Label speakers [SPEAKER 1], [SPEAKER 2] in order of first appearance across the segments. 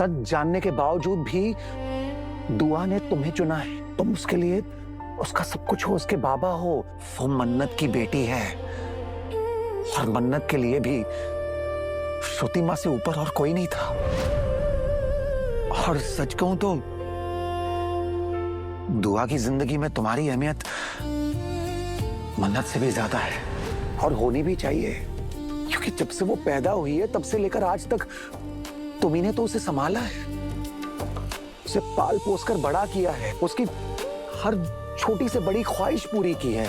[SPEAKER 1] सच जानने के बावजूद भी दुआ ने तुम्हें चुना है। तुम उसके लिए उसका सब कुछ हो, उसके बाबा हो। वो मन्नत की बेटी है और मन्नत के लिए भी श्रुति माँ से ऊपर और कोई नहीं था। और सच कहूं तो दुआ की जिंदगी में तुम्हारी अहमियत मन्नत से भी ज्यादा है और होनी भी चाहिए, क्योंकि जब से वो पैदा हुई है तब से लेकर आज तक तुम्ही ने तो उसे संभाला है, उसे पाल पोस कर बड़ा किया है, उसकी हर छोटी से बड़ी ख्वाहिश पूरी की है।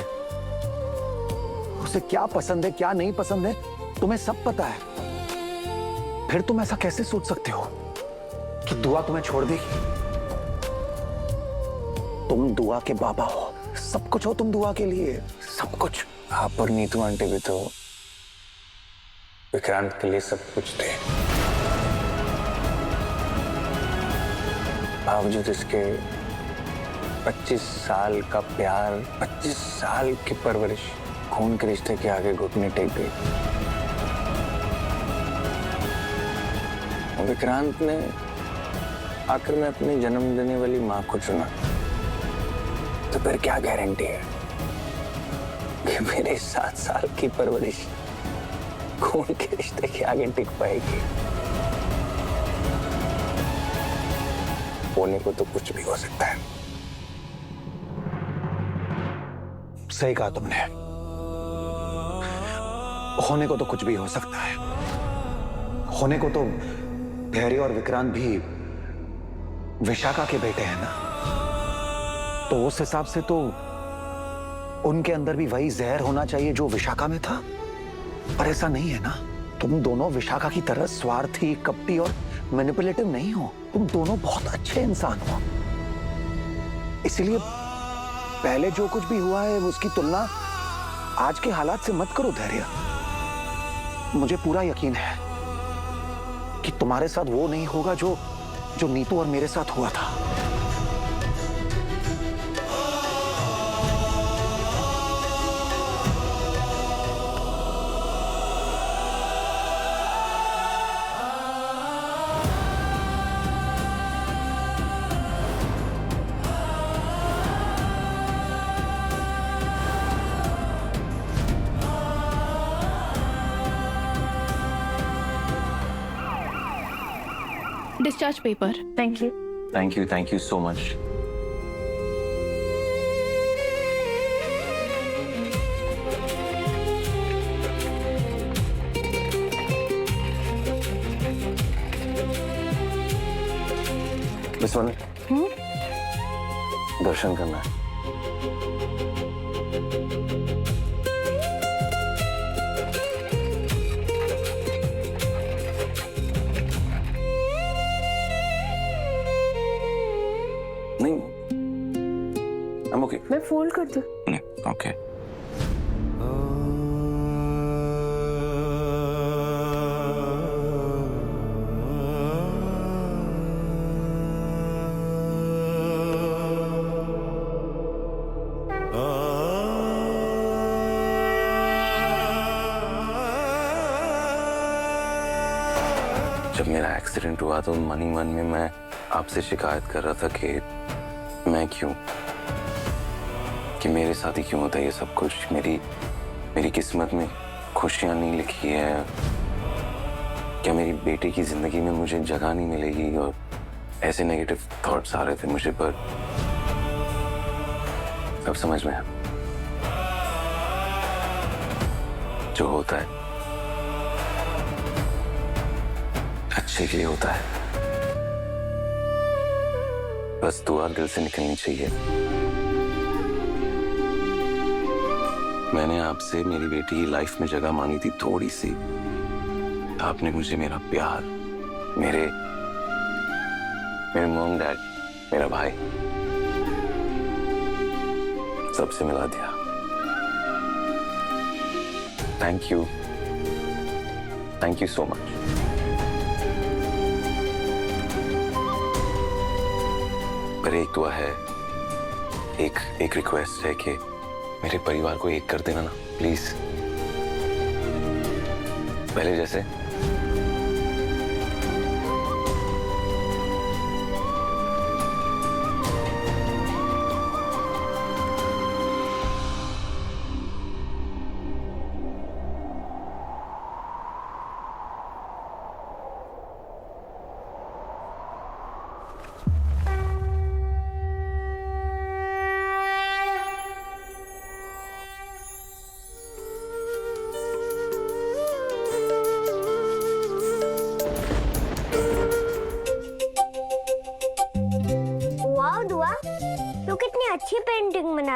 [SPEAKER 1] उसे क्या पसंद है क्या नहीं पसंद है तुम्हें सब पता है। फिर तुम ऐसा कैसे सोच सकते हो कि दुआ तुम्हें छोड़ देगी? तुम दुआ के बाबा हो, सब कुछ हो तुम दुआ के लिए, सब कुछ।
[SPEAKER 2] आप और नीतू आंटी भी तो विक्रांत के लिए सब कुछ थे। बावजूद इसके 25 साल का प्यार, 25 साल की परवरिश, खून के रिश्ते के आगे घुटने टेक गई। विक्रांत ने आखिर में अपनी जन्म देने वाली मां को चुना, तो फिर क्या गारंटी है कि मेरे 7 साल की परवरिश खून के रिश्ते के आगे टिक पाएगी? होने को तो कुछ भी हो सकता है।
[SPEAKER 1] सही कहा तुमने, होने को तो कुछ भी हो सकता है। होने को तो धैर्य और विक्रांत भी विशाखा के बेटे हैं ना, तो उस हिसाब से तो उनके अंदर भी वही जहर होना चाहिए जो विशाखा में था। पर ऐसा नहीं है ना, तुम दोनों विशाखा की तरह स्वार्थी, कपटी और मैनिपुलेटिव नहीं हो। तुम दोनों बहुत अच्छे इंसान हो। इसीलिए पहले जो कुछ भी हुआ है उसकी तुलना आज के हालात से मत करो धैर्य। मुझे पूरा यकीन है कि तुम्हारे साथ वो नहीं होगा जो नीतू और मेरे साथ हुआ था।
[SPEAKER 3] Discharge paper.
[SPEAKER 4] Thank you.
[SPEAKER 2] Thank you so much. Vishwanath, दर्शन करना है। नहीं, I'm okay.
[SPEAKER 4] मैं फोल्ड कर दूं?
[SPEAKER 2] Okay. जब मेरा एक्सीडेंट हुआ तो मन ही मन में मैं आपसे शिकायत कर रहा था कि मैं क्यों, कि मेरे साथ ही क्यों होता है ये सब कुछ। मेरी किस्मत में खुशियां नहीं लिखी है क्या, मेरी बेटे की जिंदगी में मुझे जगह नहीं मिलेगी, और ऐसे नेगेटिव थॉट्स आ रहे थे मुझे। पर अब समझ में आया, जो होता है अच्छे के लिए होता है। बस दुआ दिल से निकलनी चाहिए। मैंने आपसे मेरी बेटी की लाइफ में जगह मांगी थी थोड़ी सी, आपने मुझे मेरा प्यार, मेरे मॉम डैड, मेरा भाई, सबसे मिला दिया। Thank you so much. पर एक दुआ है, एक रिक्वेस्ट है कि मेरे परिवार को एक कर देना ना प्लीज, पहले जैसे।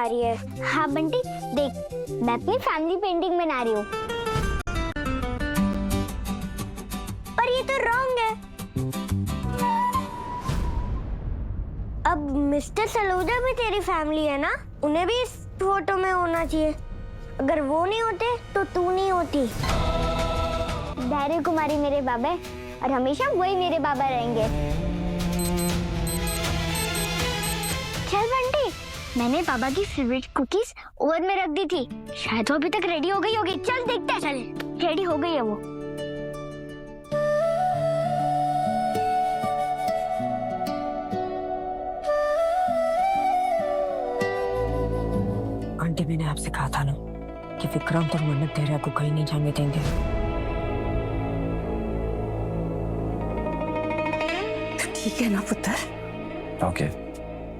[SPEAKER 3] रही है। हाँ बंटी देख, मैं अपनी फैमिली पेंटिंग बना रही हूँ। पर ये तो रॉन्ग है। अब मिस्टर सलूजा भी तेरी फैमिली है ना, उन्हें भी इस फोटो में होना चाहिए। अगर वो नहीं होते तो तू नहीं होती। धैर्य कुमारी मेरे बाबा है और हमेशा वही मेरे बाबा रहेंगे। चल बंटी, मैंने पापा की फेवरेट कुकीज ओवन में रख दी थी, शायद वो अभी तक रेडी हो गई होगी। चल देखते हैं। चल रेडी हो गई है वो।
[SPEAKER 4] आंटी, मैंने आपसे कहा था ना कि विक्रांत और मन्नत धैर्य को कहीं नहीं जाने देंगे। तो ठीक है ना पुत्र?
[SPEAKER 2] ओके।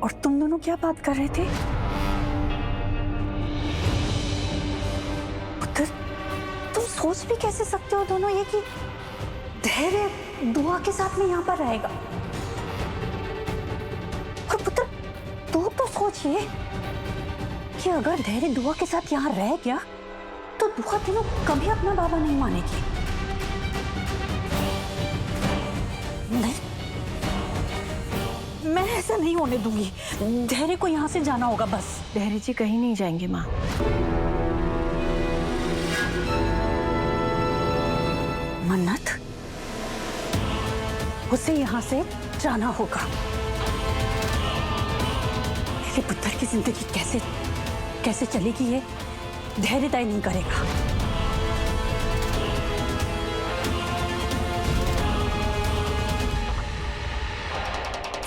[SPEAKER 4] और तुम दोनों क्या बात कर रहे थे? पुत्र, तुम सोच भी कैसे सकते हो दोनों ये कि धैर्य दुआ के साथ में यहाँ पर रहेगा? और पुत्र, तू तो सोचिए कि अगर धैर्य दुआ के साथ यहाँ रह गया तो दुआ तीनों कभी अपना बाबा नहीं मानेगी। नहीं, मैं ऐसा नहीं होने दूंगी। धैर्य को यहाँ से जाना होगा बस।
[SPEAKER 5] धैर्य जी कहीं नहीं जाएंगे माँ।
[SPEAKER 4] मन्नत, उसे यहाँ से जाना होगा। मेरे पुत्र की जिंदगी कैसे कैसे चलेगी ये धैर्य तय नहीं करेगा।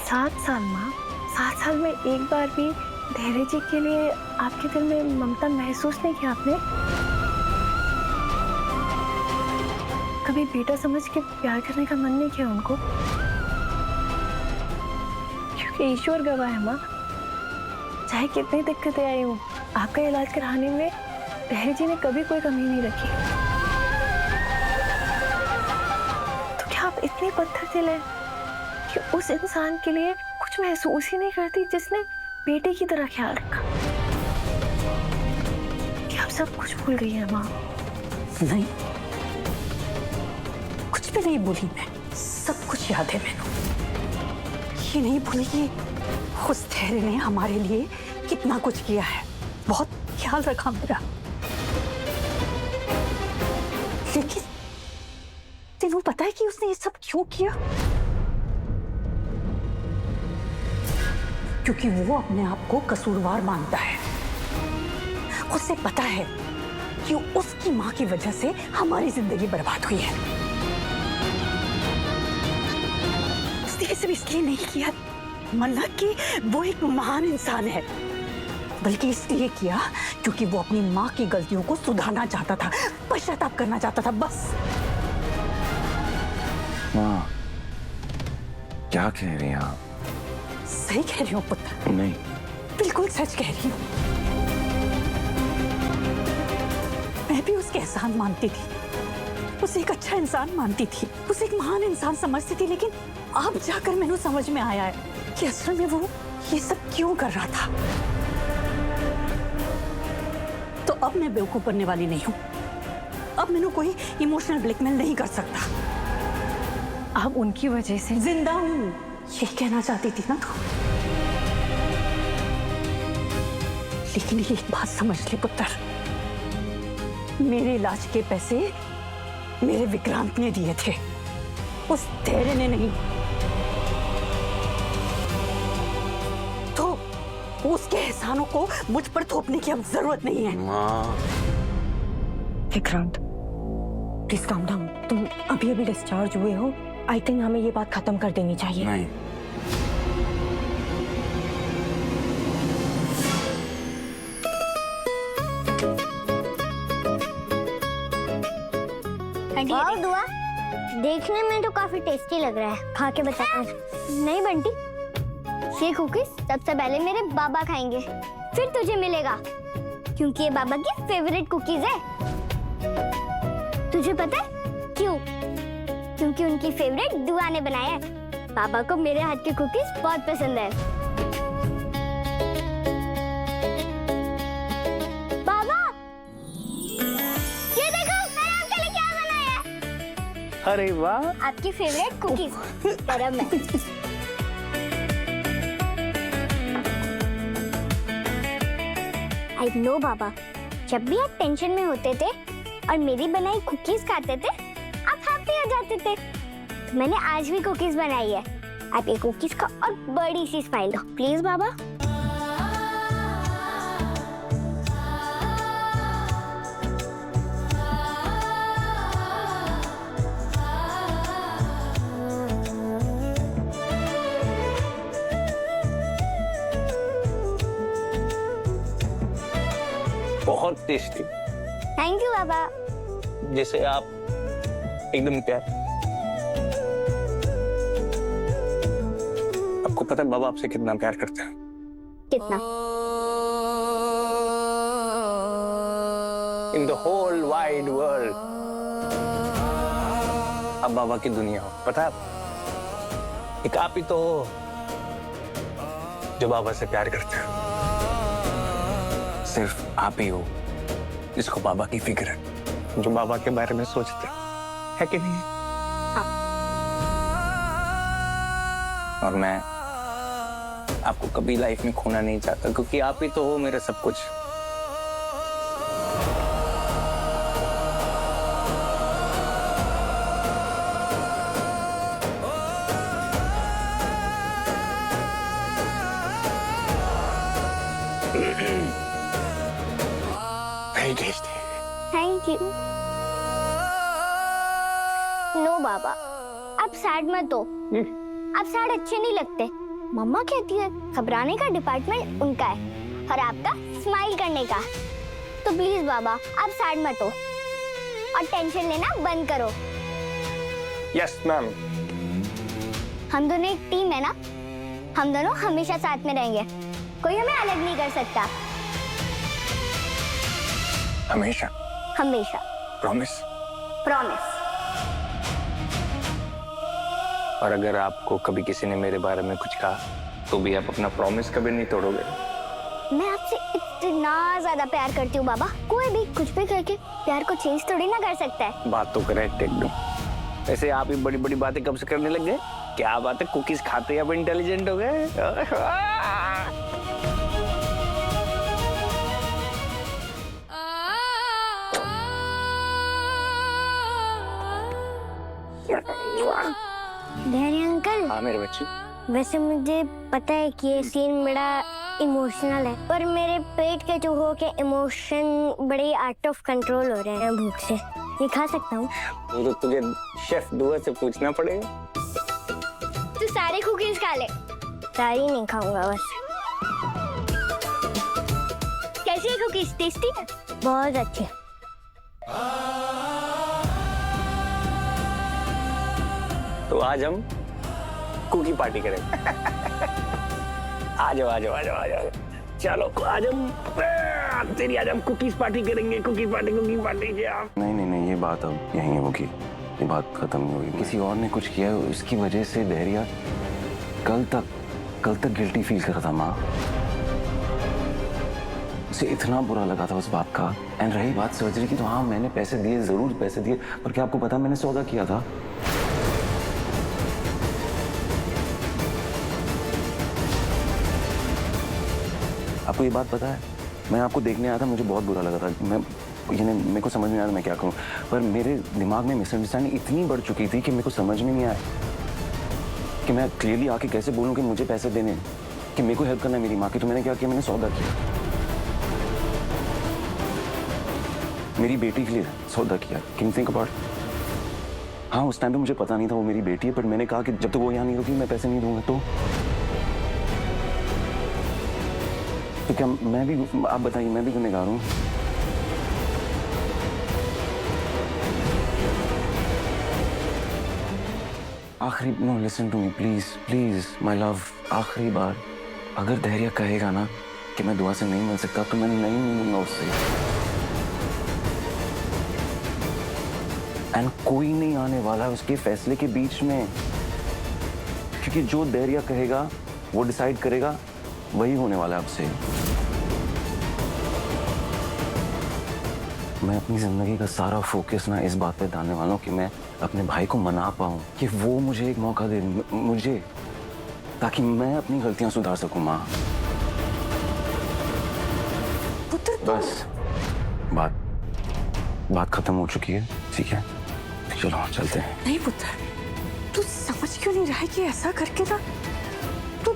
[SPEAKER 5] 7 साल माँ, 7 साल में एक बार भी धैर्य जी के लिए आपके दिल में ममता महसूस नहीं किया आपने? कभी बेटा समझ के प्यार करने का मन नहीं किया उनको? क्योंकि ईश्वर गवाह है माँ, चाहे कितनी दिक्कतें आई हो, आपका इलाज कराने में धैर्य जी ने कभी कोई कमी नहीं रखी। तो क्या आप इतने पत्थर दिल हैं कि उस इंसान के लिए कुछ महसूस ही नहीं करती जिसने बेटे की तरह ख्याल रखा? क्या आप सब कुछ भूल गई हैं माँ?
[SPEAKER 4] नहीं, कुछ भी नहीं भूली मैं, सब कुछ याद है मैंने। ये नहीं भूली कि उस धैर्य ने हमारे लिए कितना कुछ किया है, बहुत ख्याल रखा मेरा। लेकिन तेनू पता है कि उसने ये सब क्यों किया? क्योंकि वो अपने आप को कसूरवार मानता है। उसे पता है कि उसकी माँ की वजह से हमारी जिंदगी बर्बाद हुई है। उसने ये सब इसलिए नहीं किया मन्नत कि वो एक महान इंसान है, बल्कि इसलिए किया क्योंकि वो अपनी माँ की गलतियों को सुधारना चाहता था, पश्चाताप करना चाहता था, बस।
[SPEAKER 2] माँ, क्या कह रही हैं आप?
[SPEAKER 4] सही कह रही हूँ पुत्र।
[SPEAKER 2] नहीं,
[SPEAKER 4] बिल्कुल सच कह रही हूँ। मैं भी उसके एहसान मानती थी, उसे एक अच्छा इंसान मानती थी, उसे एक महान इंसान समझती थी, लेकिन अब जाकर मैंने समझ में आया है कि असल में वो ये सब क्यों कर रहा था। तो अब मैं बेवकूफ बनने वाली नहीं हूँ। अब मैंने कोई इमोशनल ब्लैकमेल नहीं कर सकता।
[SPEAKER 5] आप उनकी वजह से
[SPEAKER 4] जिंदा हूँ, ये कहना चाहती थी ना तू। लेकिन एक बात समझ ले पुत्र, मेरे इलाज के पैसे मेरे विक्रांत ने दिए थे, उस धैर्य ने नहीं। तो उसके एहसानों को मुझ पर थोपने की अब जरूरत नहीं है।
[SPEAKER 2] माँ।
[SPEAKER 4] Vikrant, please calm down. तुम अभी अभी डिस्चार्ज हुए हो, आई थिंक हमें ये बात खत्म कर देनी चाहिए।
[SPEAKER 2] नहीं,
[SPEAKER 3] वाह दुआ, देखने में तो काफी टेस्टी लग रहा है, खा के बता। नहीं बंटी, ये कुकीज सबसे पहले मेरे बाबा खाएंगे, फिर तुझे मिलेगा, क्योंकि ये बाबा की फेवरेट कुकीज है। तुझे पता है क्यों? क्योंकि उनकी फेवरेट दुआ ने बनाया है। पापा को मेरे हाथ की कुकीज बहुत पसंद है।
[SPEAKER 2] अरे वाह,
[SPEAKER 3] आपकी फेवरेट कुकीज गरम है। आई नो बाबा, जब भी आप टेंशन में होते थे और मेरी बनाई कुकीज खाते थे, आप हैप्पी हो जाते थे। तो मैंने आज भी कुकीज बनाई है। आप ये कुकीज का और बड़ी सी स्माइल दो प्लीज बाबा।
[SPEAKER 2] बहुत टेस्टी,
[SPEAKER 3] थैंक यू बाबा।
[SPEAKER 2] जैसे आप एकदम प्यार। आपको पता है बाबा आपसे कितना प्यार करते हैं?
[SPEAKER 3] कितना?
[SPEAKER 2] In the whole wide world. अब बाबा की दुनिया हो, पता है आप? एक आप ही तो हो जो बाबा से प्यार करते हैं। सिर्फ आप ही हो जिसको बाबा की फिक्र है, जो बाबा के बारे में सोचते है कि नहीं?
[SPEAKER 3] हाँ।
[SPEAKER 2] और मैं आपको कभी लाइफ में खोना नहीं चाहता, क्योंकि आप ही तो हो मेरा सब कुछ। Very tasty.
[SPEAKER 3] Thank you. No बाबा, आप सैड मत हो। आप सैड अच्छे नहीं लगते। मम्मा कहती है घबराने का डिपार्टमेंट उनका है और आपका स्माइल करने का। तो प्लीज बाबा, आप सैड मत हो और टेंशन लेना बंद करो।
[SPEAKER 2] Yes ma'am.
[SPEAKER 3] हम दोनों एक टीम है ना, हम दोनों हमेशा साथ में रहेंगे। कोई हमें अलग नहीं कर सकता।
[SPEAKER 2] हमेशा।
[SPEAKER 3] हमेशा।
[SPEAKER 2] प्रॉमिस।
[SPEAKER 3] प्रॉमिस।
[SPEAKER 2] और अगर आपको कभी किसी ने मेरे बारे में कुछ कहा तो भी आप अपना प्रॉमिस कभी नहीं तोड़ोगे?
[SPEAKER 3] मैं आपसे इतना ज्यादा प्यार करती हूँ बाबा, कोई भी कुछ भी करके प्यार को चेंज थोड़ी ना कर सकता है।
[SPEAKER 2] बात तो करेक्ट एकदम। ऐसे आप ही बड़ी बड़ी बातें कब से करने लग गए? क्या बात है, कुकीज खाते ही आप इंटेलिजेंट हो गए?
[SPEAKER 3] धैर्य अंकल।
[SPEAKER 2] हाँ मेरे बच्चे।
[SPEAKER 3] वैसे मुझे पता है कि ये सीन बड़ा इमोशनल है, पर मेरे पेट के चूहों के इमोशन बड़े आउट ऑफ कंट्रोल हो रहे हैं भूख से। ये खा सकता हूँ?
[SPEAKER 2] तो तुझे शेफ दुआ से पूछना पड़ेगा।
[SPEAKER 3] तू सारे कुकीज खा ले। सारी नहीं खाऊंगा बस। कैसी है कुकीज? टेस्टी है? बहुत अच्छी।
[SPEAKER 2] तो आज हम कुकी पार्टी करेंगे। आ जाओ आ जाओ आ जाओ आ जाओ। चलो आज हम कुकीज पार्टी करेंगे। कुकी पार्टी क्या? नहीं नहीं नहीं, ये बात अब यहीं होगी। ये बात खत्म नहीं होगी। किसी और ने कुछ किया, इसकी वजह से धैर्य कल तक गिल्टी फील कर रहा था। माँ, उसे इतना बुरा लगा था उस बात का। एंड रही बात सर्जरी की, तो हाँ मैंने पैसे दिए, जरूर पैसे दिए, पर क्या आपको पता मैंने सौदा किया था? आपको ये बात पता है? मैं आपको देखने आया था, मुझे बहुत बुरा लगा था। मेरे को समझ में नहीं आया मैं क्या करूं, पर मेरे दिमाग में मिसअंडरस्टैंडिंग इतनी बढ़ चुकी थी कि मेरे को समझ में नहीं आया कि मैं क्लियरली आके कैसे बोलूं कि मुझे पैसे देने, कि मेरे को हेल्प करना है मेरी माँ की। तो मैंने क्या किया, मैंने सौदा किया। मेरी बेटी के लिए सौदा किया। Can you think about? हाँ, उस टाइम पे मुझे पता नहीं था वो मेरी बेटी है, पर मैंने कहा कि जब तक वो यहाँ नहीं होगी मैं पैसे नहीं दूंगा। तो क्या मैं भी, आप बताइए, मैं भी गुनहगार हूँ? आखिरी, no listen to me please please my love, आखिरी बार अगर धैर्य कहेगा ना कि मैं दुआ से नहीं मिल सकता, तो मैं नहीं मिलूंगा उससे। एंड कोई नहीं आने वाला उसके फैसले के बीच में, क्योंकि जो धैर्य कहेगा वो डिसाइड करेगा, वही होने वाला है आपसे। मैं अपनी जिंदगी का सारा फोकस ना इस बात पे डालने वाला हूँ कि मैं अपने भाई को मना पाऊँ, कि वो मुझे एक मौका दे, मुझे, ताकि मैं अपनी गलतियां सुधार सकूं माँ।
[SPEAKER 4] पुत्र
[SPEAKER 2] बस बात खत्म हो चुकी है, ठीक है, चलो चलते हैं।
[SPEAKER 4] नहीं पुत्र, तू समझ क्यों नहीं रहा है कि ऐसा करके ना तू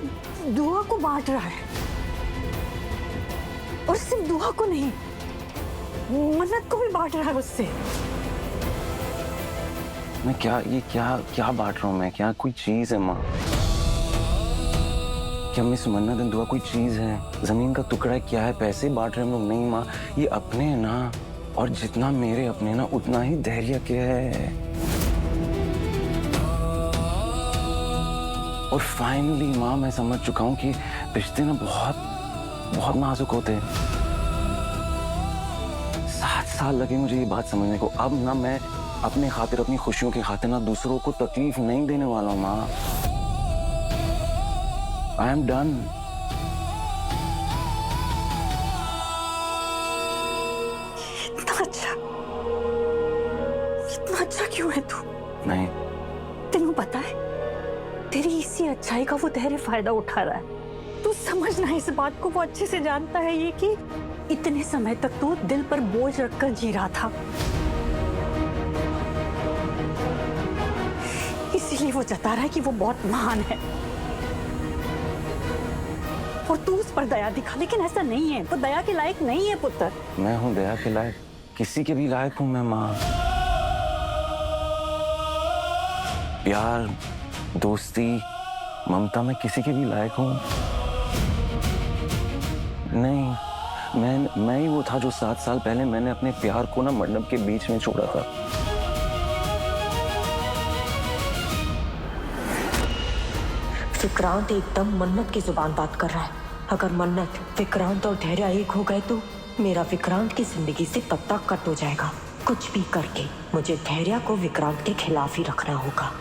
[SPEAKER 4] दुआ को बांट रहा है, और सिर्फ दुआ को नहीं, मन्नत को भी बांट रहा है उससे।
[SPEAKER 2] मैं क्या बांट रहा हूँ मैं? क्या कोई चीज है माँ? क्या मिस मन्नत एंड दुआ कोई चीज है? जमीन का टुकड़ा है? क्या है? पैसे बांट रहे हम लोग? नहीं माँ, ये अपने हैं ना, और जितना मेरे अपने ना उतना ही धैर्य के है। और फाइनली माँ मैं समझ चुका हूँ कि रिश्ते ना बहुत नाजुक होते हैं। 7 साल लगे मुझे ये बात समझने को। अब ना मैं अपने खातिर, अपनी खुशियों की खातिर ना दूसरों को तकलीफ नहीं देने वाला हूँ माँ। I am done.
[SPEAKER 4] इतना अच्छा क्यों है तू?
[SPEAKER 2] नहीं,
[SPEAKER 4] तेनू पता है तेरी इसी अच्छाई का वो धैर्य फायदा उठा रहा है। तू समझना इस बात को, वो अच्छे से जानता है ये कि इतने समय तक तू दिल पर बोझ रखकर जी रहा था, इसीलिए वो जता रहा है कि वो बहुत महान है और तू उस पर दया दिखा, लेकिन ऐसा नहीं है, वो दया के लायक नहीं है पुत्र।
[SPEAKER 2] मैं हूँ दया के लायक? किसी के भी लायक हूँ मैं माँ। प्यार, दोस्ती, ममता, मैं किसी के भी लायक हूँ नहीं। मैं ही वो था जो 7 साल पहले मैंने अपने प्यार को ना मंडप के बीच में छोड़ा था।
[SPEAKER 6] विक्रांत एकदम मन्नत की जुबान बात कर रहा है। अगर मन्नत, विक्रांत और धैर्य एक हो गए तो मेरा विक्रांत की जिंदगी से पत्ता कट हो जाएगा। कुछ भी करके मुझे धैर्य को विक्रांत के खिलाफ ही रखना होगा।